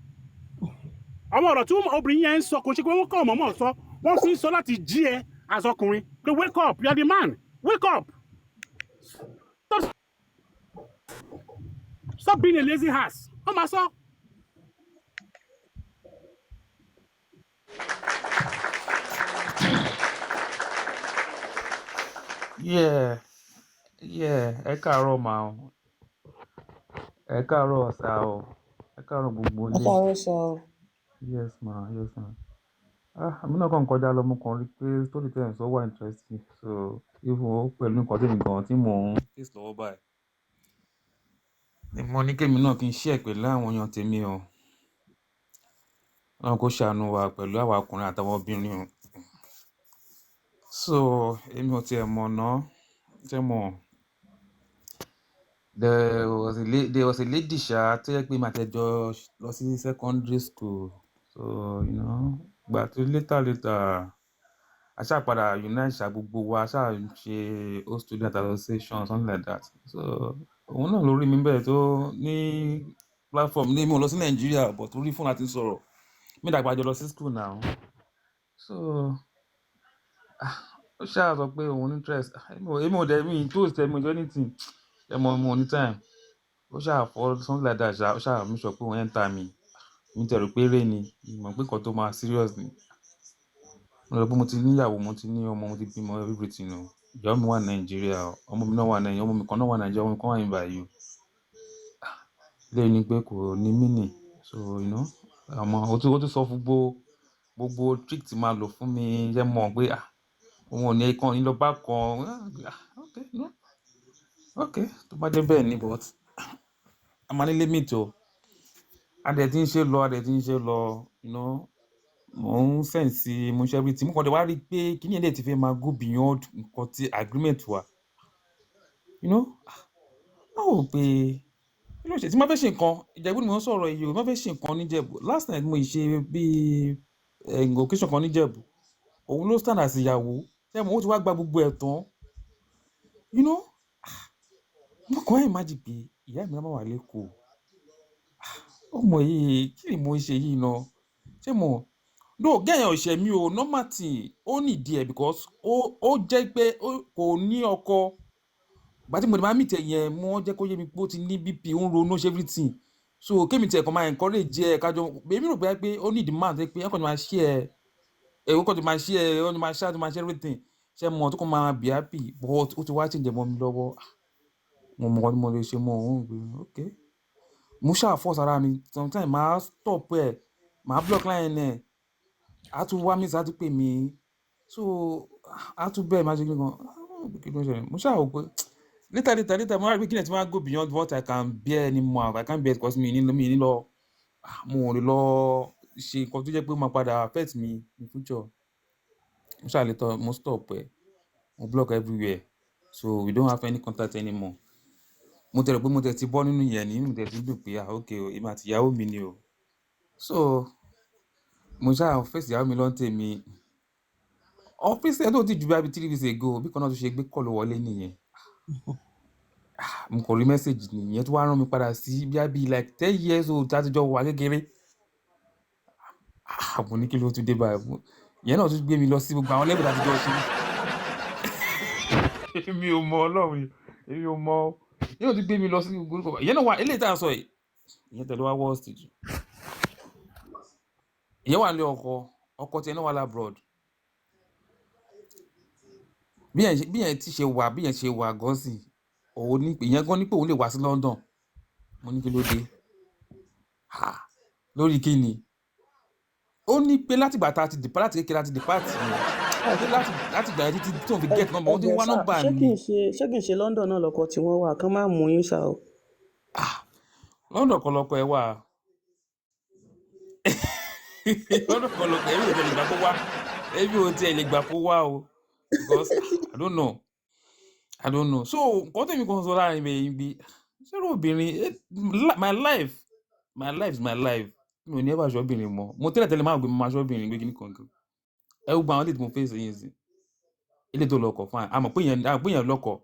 Àwọn ọ̀rọ̀ tí obìnrin yẹn ń sọ kò ṣe pé wọ́n kọ́ ọ̀mọ̀mọ̀ sọ, wọ́n sì ń sọ láti jí ẹ as ọkùnrin pé wake up, you are the man, wake up. Stop being a lazy ass. Ó máa sọ. Ẹ káàárọ̀ mà o. Ẹ káàárọ̀ ọ̀sà o. Ẹ káàárọ̀ gbogbo ilé. Ẹ káàárọ̀ sà o. Yes ma. Àmì náà kàn kọjá lọ, mo kàn rí pé story tẹ̀ ń sọ wà interesting. So even ó pẹ̀lú nǹkan tèmi gan tí mò ń face lọ́wọ́ báyìí. Ni mo ní kémi náà kí n share pẹ̀lú àwọn èèyàn tèmi o. Ọlọ́run kó ṣàánú wa pẹ̀lú àwa ọkùnrin àtàwọn obìnrin o. So èmi ò tiẹ̀ mọ̀ ná. Ṣé mọ̀? There was a lady ṣá tó yẹ pé màá tẹjọ lọ sí secondary school. So gbà tó later a ṣáà padà unite ṣá gbogbo wa ṣáà ń ṣe old student association something like that. So òun náà ló rí mi bẹ́ẹ̀ tó ní platform ní mo lọ sí Nàìjíríà but tó rí fún láti sọ̀rọ̀. Mi dàgbà jọ lọ sí school now. So ó ṣáà sọ pé òun interest. Èmi ò dẹ̀ mi tó tẹ̀ mi ò anything. Mo ní time. Ó ṣáà for something like that ṣá, ó ṣáà make sure pé òun enter mi. Mi tẹ̀ rò pé eré ni, mo mọ̀ pé nǹkan tó máa serious ni. mo rò pé mo ti níyàwó, mo ti ní ọmọ, mo ti bímọ everything o. Ìyàwó mi wà ní Nàìjíríà o, ọmọ mi náà wà Nàìjíríà, ọmọ mi kan náà wà Nàìjíríà, ọmọ mi kan wà ní báyìí o. Eléyìí ni pé kò ní meaning. So you know, àmọ́ ó tún sọ fún gbogbo trick tí máa lò fún mi jẹ́ mọ̀ pé òun ò ní kan ní lọ bá kan. Okay, no, okay, tó bá jẹ́ bẹ́ẹ̀ ni, but a máa ní limit o. A dẹ̀ ti ń ṣe lọ, you know, mo ń sẹ́ǹsì mo ṣe everything. Mo kàn dé wá rí i pé kíní ẹ̀dẹ̀ ti fẹ́ máa go beyond nǹkan tí agreement wa. You know, wọ́n wò pé kí ló ṣe tí má fẹ́ ṣe nǹkan Ìjẹ̀bú ni mo ń sọ̀rọ̀ yìí o, má fẹ́ ṣe nǹkan níjẹ̀bú. Last night mo ṣe bíi occasion kan níjẹ̀bú, òun ló stand as ìyàwó, ṣé mo ti wá gba gbogbo ẹ̀ tán. You know, mo kàn ẹ̀ imagine pé ìyá mi máa wà lẹ́kọ̀ọ́. Ọmọ yìí kí ni mo ṣe yìí náà, ṣé mo no gẹ́yìn ọ̀ṣẹ́ mi o, normal thing ó nìdí ẹ̀ because ó jẹ́ pé kò ní ọkọ. Ìgbà tí mo máa meet yẹn mo jẹ́ kó yé mi pé ó ti ní BP, ó ń ronú ṣe everything. So kémi tiẹ̀ kan máa encourage ẹ kájọ, èmi rò pé ó ní demand pé ẹ̀kọ́ ni máa share ẹ̀ ó kọ́ ti máa share ó ní máa share tó máa share everything, ṣé mo tó kọ́ máa be happy, but ó ti wá change mọ́ mi lọ́wọ́. Mo mọ̀ ọ́ mo lè ṣe mọ́ òun gbé okay. Mo ṣáà force ara mi, sometimes máa stop ẹ̀, máa block line ẹ̀, á tún wá mi sá tún pè mí, so á tún bẹ́ẹ̀ máa ṣe kí ló ń ṣẹlẹ̀. Mo ṣáà wò pé later mo wá rí pé kí ni ẹ̀ tí wọ́n á go beyond what I can bear anymore. I can't bear because mi ní lọ mo ò lè lọ ṣe nǹkan tó jẹ́ pé ó máa padà affect me in future. Mo ṣáà lè mo stop ẹ̀, mo block everywhere, so we don't have any contact anymore. Mo tẹ̀rọ pé mo tẹ̀ ti bọ́ nínú yẹn ní mo tẹ̀ ti dùn pé okay o, èmi àti ìyàwó mi ni o. So mo ṣáà face ìyàwó mi lọ́ntẹ̀ mi. Ọ́fíìsì ẹ̀ tó ti ju bí 3 weeks ago bí kan náà tó ṣe gbé call wọlé nìyẹn. Mo kàn rí message nìyẹn tó wá rán mi padà sí bí like 10 years old tá ti jọ wà kékeré. Mo ní kí ló tún dé báyìí. Ìyẹn náà tún gbé mi lọ sí gbogbo àwọn level tá ti jọ ṣe. Èmi ò mọ Ọlọ́run, èmi ò mọ. Ìyẹn náà tún gbé mi lọ sí gbogbo. Ìyẹn náà wà eléyìí tá à ń sọ yìí. Ìyẹn tẹ̀lé wá worst jù. Ìyẹn wà ní ọkọ tí ẹ náà wà labroad. Bí yẹn ti ṣe wà, bí yẹn ṣe wà gan sí, òun ní pé ìyẹn gan ní pé òun lè wá sí London. Mo ní kí ló dé? Lórí kí ni? Ó ní pé láti ìgbà tá a ti dìpá láti kékeré láti dìpá tì í láti ìgbà yẹn títí tó ń fi get number, ó ti wá nọ́mbà mi. Ṣé kì í ṣe London náà lọkọ tí wọ́n wà kán má mú yín ṣá o? London kan lọkọ ẹ wà. London kan lọkọ ẹ, èmi ò tiẹ̀ lè gbà kó wá o, because I don't know. So nǹkan tẹ̀mí kan sọ láàrin mi yìí bí ṣẹ́rọ obìnrin, my life is my life. Mi ò ní ẹ̀bà ṣọ́bìnrin mọ́. Mo tẹ́lẹ̀ máa gbé mi máa ṣọ́bìnrin gbé kíní kankan. Ẹ gbogbo àwọn ilé tí mo face yín sí, ilé tó lọkọ̀ fine, àmọ́ pé yẹn lọkọ̀.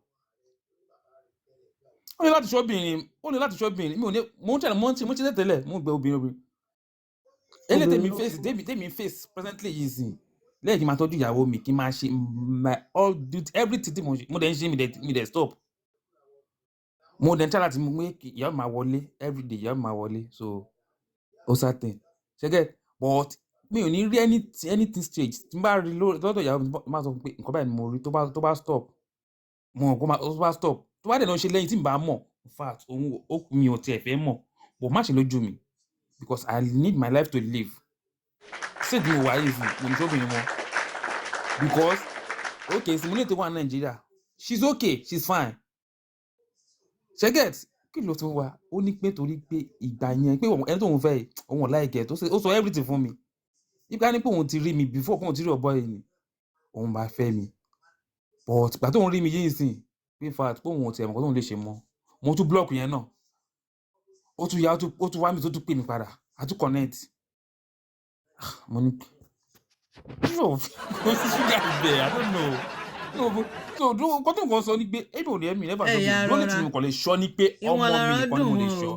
Ó ní láti ṣọ́bìnrin, mi ò ní mo ń ṣe tẹ́lẹ̀, mo ń gbé obìnrin. Ilé tèmi face presently yìí sí, lẹ́yìn kí n máa tọ́jú ìyàwó mi, kí n máa ṣe everything tí mo dẹ̀ ń ṣe mi dẹ̀ stop. Mo dẹ̀ ń try láti mú pé ìyàwó máa wọlé everyday, ìyàwó máa wọlé, so ó certain ṣẹ́gẹ́, but mi ò ní rí anything strange tí n bá rí lọ́dọ̀ ìyàwó mi, máa sọ pé nǹkan báyìí ni mo rí tó bá stop, tó bá dẹ̀ lọ ṣe lẹ́yìn tí n bá mọ̀, in fact mi ò tiẹ̀ fẹ́ mọ̀, but má ṣe lójú mi because I need my life to live. Ṣé ìdí mo wà yìí fún mo ní ṣọ́bìnrin mọ́ because okay Simone tó wà ní Nàìjíríà, she's okay, she's fine. Ṣẹ́gẹ́t kí ló tún wà? Ó ní pé torí pé ìgbà yẹn pé ẹni tó ń fẹ́ òun like tó ó sọ everything fún mi. Ìgbà ní pé òun ti rí mi before kóun ti rí ọ̀bọ yìí ni òun bá fẹ́ mi, but ìgbà tóun rí mi yìí sìn pé in fact pé òun ò tiẹ̀ mọ̀ kó tóun lè ṣe mọ́, mo tún block yẹn náà. Ó tún wá mi tó tún pè mí padà, a tún connect. Mo ní kò sí sugar ibẹ̀, I don't know. So nǹkan tó nǹkan sọ ni pé èmi ò ní ẹ̀mí never ṣọ́bìnrin, lónìí tí mo kàn lè ṣọ́ ni pé ọmọ mi nìkan ni mo lè ṣọ́.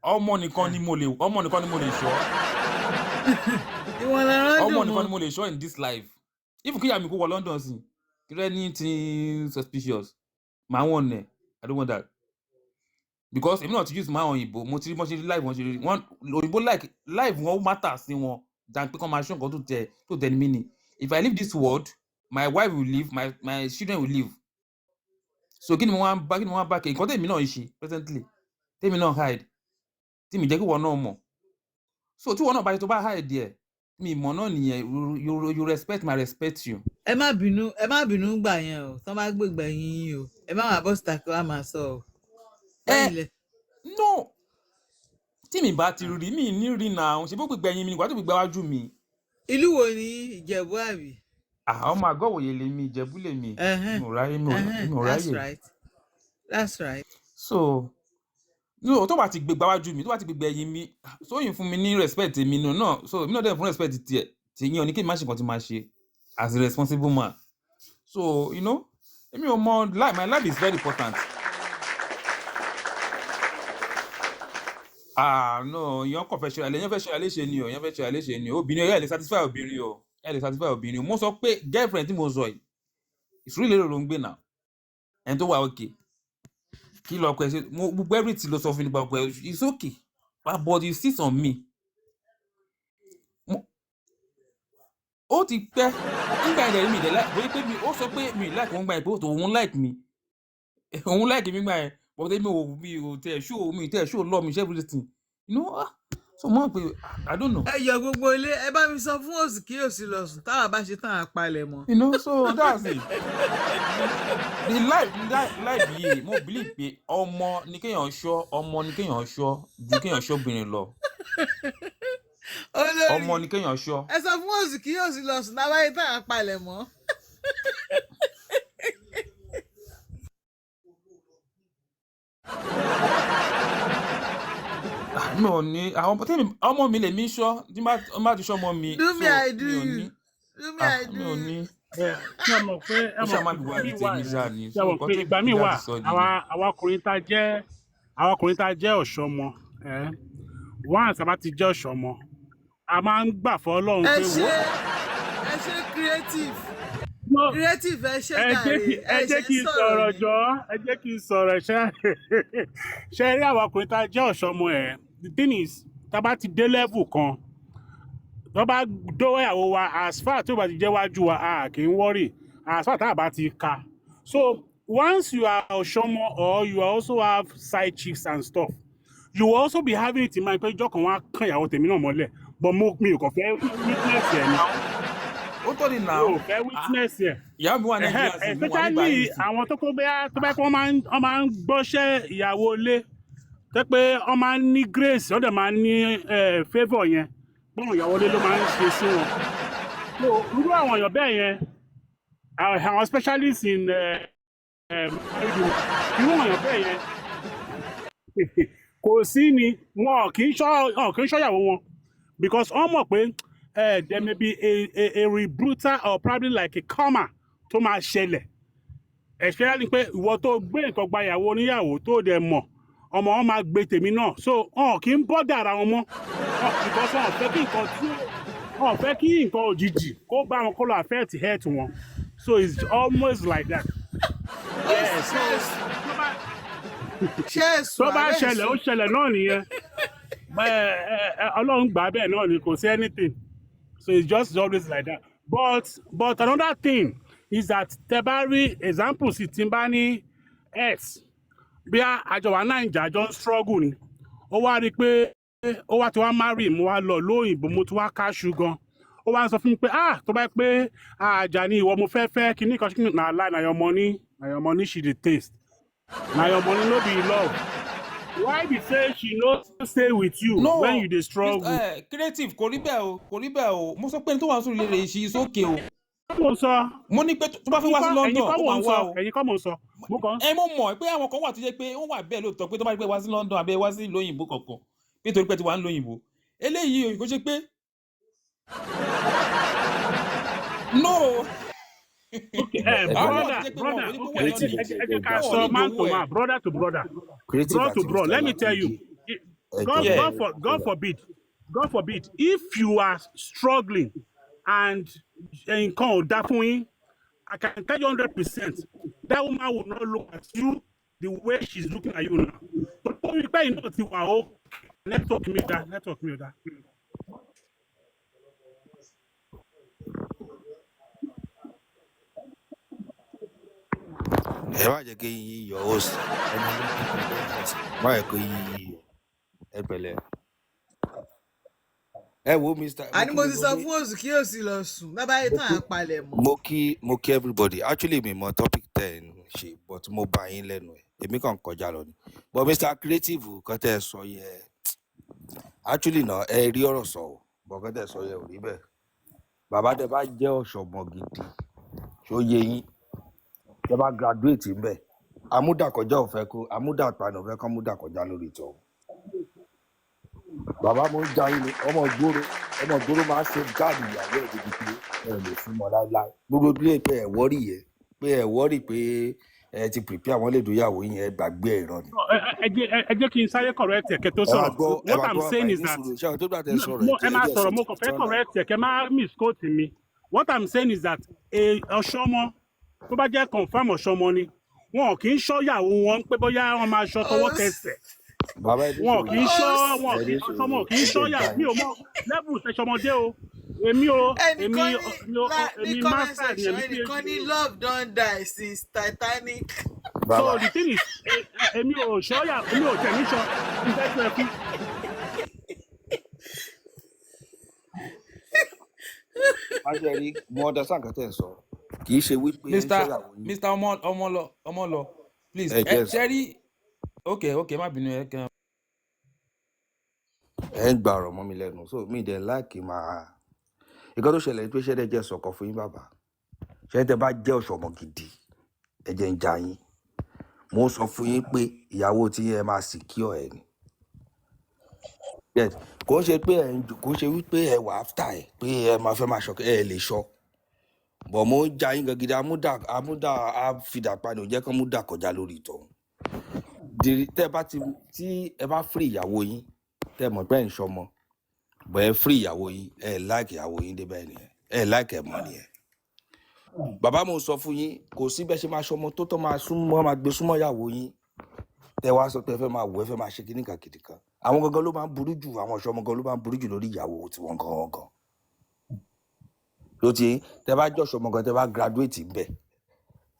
Ọmọ nìkan ni mo lè ṣọ́. Ọmọ nìkan ni mo lè ṣọ́ in this life. If kí ìyá mi kó wọ London sí, kí ló anything suspicious, màá wọ̀n nẹ̀, I don't want that. Because èmi náà ti use my òyìnbó, mo ti rí live wọn ṣe rí, òyìnbó live wọn matter sí wọn. than pé kán máa ṣọ́ nǹkan tó tẹ̀ ní mí ni. If I leave this world, my wife will leave, my children will leave. So kí ni mo wá ń bá kiri nǹkan tèmi náà ń ṣe presently tèmi náà hide tí mi jẹ́ kí wọ́n náà mọ̀. So tí wọ́n náà bá ṣe tó bá hide ẹ̀ mi mọ̀ náà nìyẹn you respect my respect you. ẹ má bínú gbà yẹn o tán bá gbègbè yín o ẹ má wà bọ́ síta kí wàá máa sọ o. No tí mi bá ti rí mi ní rí náà ṣe bó gbègbè yín mi nígbà tó gbègbè wájú mi. Ìlú wo ni Ìjẹ̀bú àbí? Ọmọ àgọ́wòye lèmi Ìjẹ̀bú lèmi mi ò ráyè. That's right. So no tó bá ti gbègbè wájú mi tó bá ti gbègbè ẹ̀yìn mi sóyìn fún mi ní respect mi náà so mi náà dẹ̀ fún respect tiẹ̀ tí yín ò ní kí n má ṣe nǹkan tí máa ṣe as a responsible man. So you know èmi ò mọ my life is very important. No èèyàn kàn fẹ́ ṣe àlẹ́ èèyàn fẹ́ ṣe àlẹ́ ni o obìnrin ẹ̀ lè satisfy obìnrin o mo sọ pé girlfriend tí mo sọ yìí ìṣúrí lérò ló ń gbé náà ẹni tó wà okay kí lọ pẹ ṣe mo gbogbo everything ló sọ fún mi nípa ọkọ ẹ it's okay but you sit on me ó ti pẹ́ nígbà yẹn mi dẹ̀ bóyá pé mi ó sọ pé mi like òun gbà yẹn pé òun like mi gbà yẹn but mi ò tẹ̀ ṣó love me ṣe everything you know so mo pe I don't know. ẹ yọ gbogbo ilé ẹ bá mi sọ fún òsì kí òsì lọ sùn táwa bá ṣe tán àpalẹ̀ mọ́. you know so that's it. The life yìí mo believe pé ọmọ ni kéèyàn ṣọ́ ju kéèyàn ṣọ́ obìnrin lọ. ọmọ ni kéèyàn ṣọ́. ẹ sọ fún òsì kí òsì lọ sùn táwa bá ṣe tán àpalẹ̀ mọ́. mi ò ní àwọn ọmọ mi lè mí ṣọ́ tí má ti ṣọ́ ọmọ mi. do me I do you mi ò ní. ṣé ọmọ pé ìgbà míì wà àwọn ọkùnrin tá jẹ́ ọ̀ṣọ́mọ wọ́n àtàbá ti jẹ́ ọ̀ṣọ́mọ a máa ń gbà fọ́ Ọlọ́run pé wò. ẹ ṣe creative ẹ ṣe gàrí ẹ jẹ́ kí n sọ̀rọ̀ jọ ẹ jẹ́ kí n sọ̀rọ̀ ṣe rí àwọn ọkùnrin tá jẹ́ ọ̀ṣọ́mọ the thing is tá bá ti dé level kan tó bá dówó ìyàwó wa as far tó bá ti jẹ́ wájú wa a kì í worry as far tá a bá ti ka so once you are ọ̀ṣọ́mọ or you also have side chicks and stuff you will also be having it in mind pé ìjọ kan wá kàn ìyàwó tèmi náà mọ́lẹ̀ but mi ò kàn fẹ́ witness ẹ̀ ni. ó tó di náà. mi ò fẹ́ witness ẹ̀. ìyá mi wà Nàìjíríà sí mi wà ní báyìí. especially àwọn tó bá wọ́n máa ń gbọ́ṣẹ́ ìyàwó ilé tẹ́ pé wọ́n máa ń ní grace wọ́n dẹ̀ máa ń ní favour yẹn bọ́n ìyàwó ilé ló máa ń ṣe sí wọn. so irú àwọn èèyàn bẹ́ẹ̀ yẹn àwọn specialists in irú àwọn èèyàn bẹ́ẹ̀ yẹn kò sí ni wọn kì í ṣọ́yàwó wọn because wọ́n mọ̀ pé there may be a rebuttal or probably like a comma tó máa ṣẹlẹ̀ especially pé ìwọ tó gbé nǹkan gba ìyàwó oníyàwó tó dẹ̀ mọ̀ ọmọ wọn máa gbé tèmi náà so wọn kì í bọ́dà ara wọn mọ́ because wọn fẹ́ kí nǹkan òjijì kó bá wọn kó lọ affect health wọn so it's almost like that. tó bá ṣẹlẹ̀ ó ṣẹlẹ̀ náà nìyẹn Ọlọ́run gbà bẹ́ẹ̀ náà ni kò sí anything so it's just always like that but another thing is that tẹ́ bá rí example sì tí n bá ní x bí àjọ wa Naija àjọ struggle ni ó wá rí i pé ó wá ti wá marry mo wá lọ lóyìnbó mo ti wá káṣu gan ó wá ń sọ fún mi pé tó bá pé àjà ni ìwọ mo fẹ́ kíní kan ṣíkìní na lie na your money she dey taste na your money no be love why be say she no stay with you when you dey struggle. Creative kò rí bẹ́ẹ̀ o mo sọ pé ní tó wà sórí ilé rẹ̀ ṣe is okay o. mo ní pé tó bá fẹ́ wá sí London ó máa wá o. ẹ̀yin kọ́ mo sọ mo kàn. mo mọ̀ pé àwọn kan wà tó jẹ́ pé wọ́n wà bẹ́ẹ̀ lóòótọ́ pé tó bá rí pé wá sí London àbẹ́ wá sí lóyìnbó kankan nítorí pé ti wà ń lóyìnbó eléyìí kò ṣe pé. no. brother to brother. Let me tell you, God forbid, if you are struggling and nǹkan ò dá fún yín, I can tell you 100%, that woman will not look at you the way she's looking at you now. But network me that. ẹ má jẹ́ kí yín yọ ó sí ẹni ló kí condolences má yẹ kó yín yọ ẹ pẹ̀lẹ́. ẹ wo Mr. àní mo ti sọ Mokinle fún òsì kí òsì lọ sùn bàbá yìí tán àpalẹ̀ mọ́. mo kí everybody actually mi mọ topic 10 ṣe but mo bá yín lẹ́nu ẹ̀ èmi kàn kọjá lọ ni but Mr. Creative kan tẹ́ ẹ sọ yẹ actually náà ẹ rí ọ̀rọ̀ sọ o but kan tẹ́ ẹ sọ yẹ ò rí bẹ́ẹ̀ bàbá tẹ́ bá jẹ́ ọ̀ṣọ́gbọ̀n gidi ṣó yẹ yín tẹ́ bá graduate ń bẹ̀ amúdàkọjá ò fẹ́ kó amúdàpànà ò fẹ́ kó amúdàkọjá lórí ìtọ́ bàbá mo ń ja yín ni ọmọ ìgboro máa ń ṣe gáàdì ìyàwó ẹ̀ débi pé ẹ lè fún mọ́ láéláé gbogbo bí pé ẹ wọ́rì yẹ pé ẹ wọ́rì pé ẹ ti prepare àwọn lè dóyàwó yín ẹ gbàgbé ẹ ìran ni. ẹ jẹ́ kí n sáré correct ẹ̀ kẹ́ tó sọ̀rọ̀. What I'm saying is that ẹ máa sọ̀rọ̀ mo kàn fẹ́ correct ẹ̀ kẹ́ máa misquote mi. What I'm saying is that ọ̀ṣọ́mọ tó bá jẹ́ confirm ọ̀ṣọ́mọ ni wọn kì í ṣọ́yàwó wọn pé bóyá wọn máa ṣọ́ tọwọ́ tẹsẹ̀. Wọn kì í ṣọ́ ọ̀ṣọ́mọ kì í ṣọ́yàwó mi ò mọ level ṣẹṣọmọdé o. Èmi master ni èmi PhD. ẹnìkan ní love don die since Titanic. So the thing is èmi ò ṣọ́yà èmi ò tẹ̀mí ṣọ ìfẹ́ tó ẹ kú. Májẹ̀rí mo understand nǹkan tẹ́ ẹ̀ sọ kì í ṣe wípé Mr. Ọmọlọ please ṣẹ́rí okay má bínú ẹ kan. ẹ ń gba ọ̀rọ̀ mọ́ mi lẹ́nu so mi dẹ̀ láìkì máa nǹkan tó ṣẹlẹ̀ pé ṣẹ́dẹ̀ jẹ́ sọ̀kọ̀ fún yín bàbá ṣẹ́dẹ̀ bá jẹ́ ọ̀ṣọ́mọ gidi ẹ jẹ́ ń ja yín mo sọ fún yín pé ìyàwó tí ẹ máa secure ẹ ni kò ń ṣe pé kò ń ṣe wípé ẹ wà after ẹ pé ẹ máa fẹ́ máa ṣọ ẹ lè ṣọ bọ̀ mo ń ja yín gan gidi amúdà àfidàpadà ò jẹ́ kán múdà kọjá lórí ìtọ̀ tẹ́ bá tí ẹ bá free ìyàwó yín tẹ́ mọ̀ pé ẹ̀ ń ṣọmọ bọ̀ ẹ free ìyàwó yín ẹ like ìyàwó yín débẹ̀ nìyẹn ẹ like ẹ mọ̀ nìyẹn bàbá mo sọ fún yín kò sí bẹ́ẹ̀ ṣe máa ṣọmọ tó tọ́ máa gbé súnmọ́ ìyàwó yín tẹ́ wá sọ pé ẹ fẹ́ máa wò ẹ fẹ́ máa ṣe kíní kan kìdì kan àwọn gangan ló máa ń burú jù àwọn ọ̀ṣọ́mọ gan ló máa ń burú jù lórí ìyàwó tí wọ́n gan ló ti tẹ́ bá jọ ọ̀ṣọ́mọ gan tẹ́ bá graduate ń bẹ̀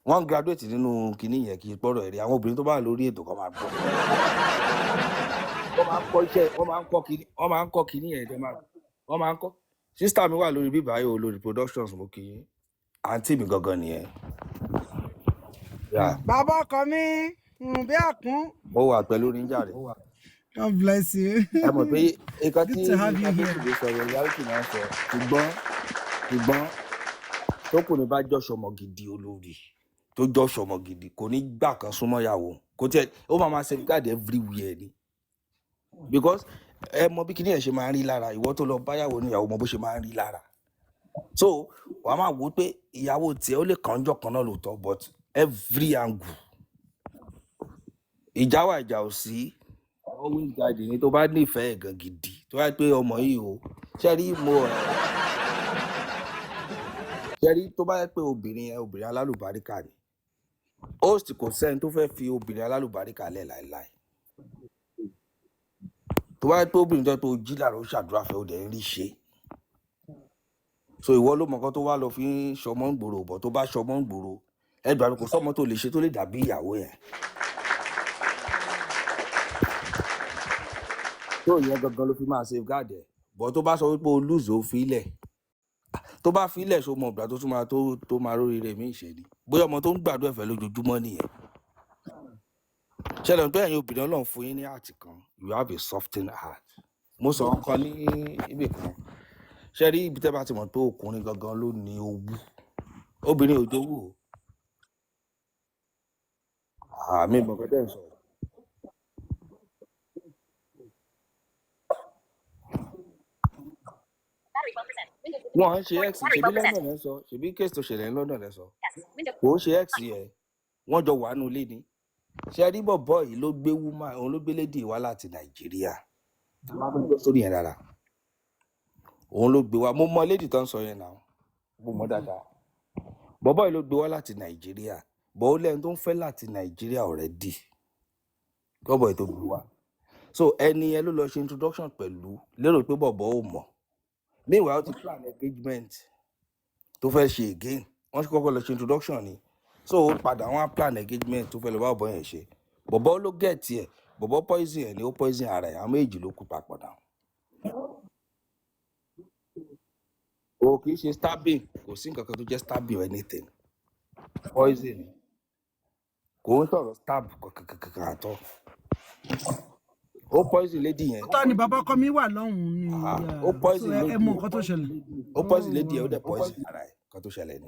wọ́n graduate nínú kíní yẹn kì í pọ̀rọ̀ ẹ̀rí àwọn obìnrin tó bá wà lórí ètò kan máa gbọ́ wọ́n máa ń kọ́ iṣẹ́ wọ́n máa ń kọ́ kíní yẹn wọ́n máa ń kọ́ sísítà mi wà lórí bíbá yìí lórí productions mo kì í àǹtí mi gangan nìyẹn. bàbá ọkọ mi bí àkún. mo wà pẹ̀lú oníjà rẹ̀. God bless you. ẹ mọ̀ pé nǹkan tí ìgbàgbọ́ sọ̀rọ̀ reality náà sọ ṣùgbọ́n tókùnrin bá jọ́ṣọmọ gidi olórí tó jọ́ṣọmọ gidi kò ní gbà kan súnmọ́ ìyàwó kò tiẹ̀ ó máa safeguard everywhere ni because ẹ mọ bí kíní ẹ̀ ṣe máa ń rí lára ìwọ tó lọ báyàwó níyàwó mọ bó ṣe máa ń rí lára so wàá máa wò pé ìyàwó tiẹ̀ ó lè kànjọ́ kan náà lóòótọ́ but every angle ìjà wà ìjà ò sí always guide ni tó bá nífẹ̀ẹ́ gan gidi tó bá pé ọmọ yìí o ṣẹ́rí tó bá yẹ pé obìnrin alálùbáríkà ni host kò sẹ́ni tó fẹ́ fi obìnrin alálùbáríkà lẹ̀ láéláé tó bá yẹ pé obìnrin tó jí lára ó ṣàdúrà fẹ́ ó dẹ̀ ń rí ṣe so ìwọ ló mọ̀ nǹkan tó wá lọ fi ń ṣọmọ ń gbòòrò bọ̀ tó bá ṣọmọ ń gbòòrò ẹgbàá kò sọ́mọ tó lè ṣe tó lè dàbí ìyàwó yẹn. tó yẹn gangan ló fi máa safeguard ẹ bọ tó bá sọ wípé o lose ó filẹ̀ tó bá filẹ̀ so mọ ìgbà tó tún máa tó máa rórí rẹ̀ mí ìṣe ni bóyá ọmọ tó ń gbàdúrà ẹ̀fẹ̀ lójoojúmọ́ nìyẹn ṣẹlẹ̀ pé ẹ̀yin obìnrin Ọlọ́run fún yín ní heart kan you have a softened heart mo sọ ọkàn ní ibì kan ṣe rí ibi tẹ́ bá ti mọ̀ pé ọkùnrin gangan ló ní owú obìnrin ò jówú o àmì ìmọ̀kẹ́tẹ̀ ń sọ. wọn ń ṣe x ṣebí London lẹ sọ ṣebí case tó ṣẹlẹ̀ ní London lẹ sọ kò ń ṣe x yẹ wọ́n jọ wà nù lé ní ṣe rí bọ̀bọ̀ yìí ló gbé woman òun ló gbé lady wá láti Nàìjíríà tá a bá gbọ́ sórí yẹn rárá òun ló gbé wá mo mọ lady tó ń sọ yẹn náà mo mọ dáadáa bọ̀bọ̀ yìí ló gbé wá láti Nàìjíríà bọ̀ ó lẹ́yìn tó ń fẹ́ láti Nàìjíríà already bọ̀bọ̀ yìí tó gbé wá so ẹni yẹn ló lọ ṣe introduction pẹ̀lú lérò pé bọ̀bọ̀ ò mọ̀ meanwhile ó ti plan engagement tó fẹ́ ṣe again wọ́n ti kọ́kọ́ lọ ṣe introduction ni so ó padà wọn á plan engagement tó fẹ́ lọ bá ọ̀bọ yẹn ṣe bọ̀bọ̀ ló gẹ̀ẹ́tì ẹ̀ bọ̀bọ̀ poison ẹ̀ ni ó poison ara ẹ̀ àwọn méjì ló kú papọ̀ náà. o kì í ṣe stabbing kò sí nǹkan kan tó jẹ́ stabbing or anything poison kò ń sọ̀rọ̀ stab kankan àtọ́ ó poison lady yẹn. Tó ni bàbá ọkọ mi wà lọ́hùn-ún ni ó poison lady ẹ mọ nǹkan tó ṣẹlẹ̀. ó poison lady yẹn ó dẹ̀ poison ara ẹ̀ nǹkan tó ṣẹlẹ̀ ni.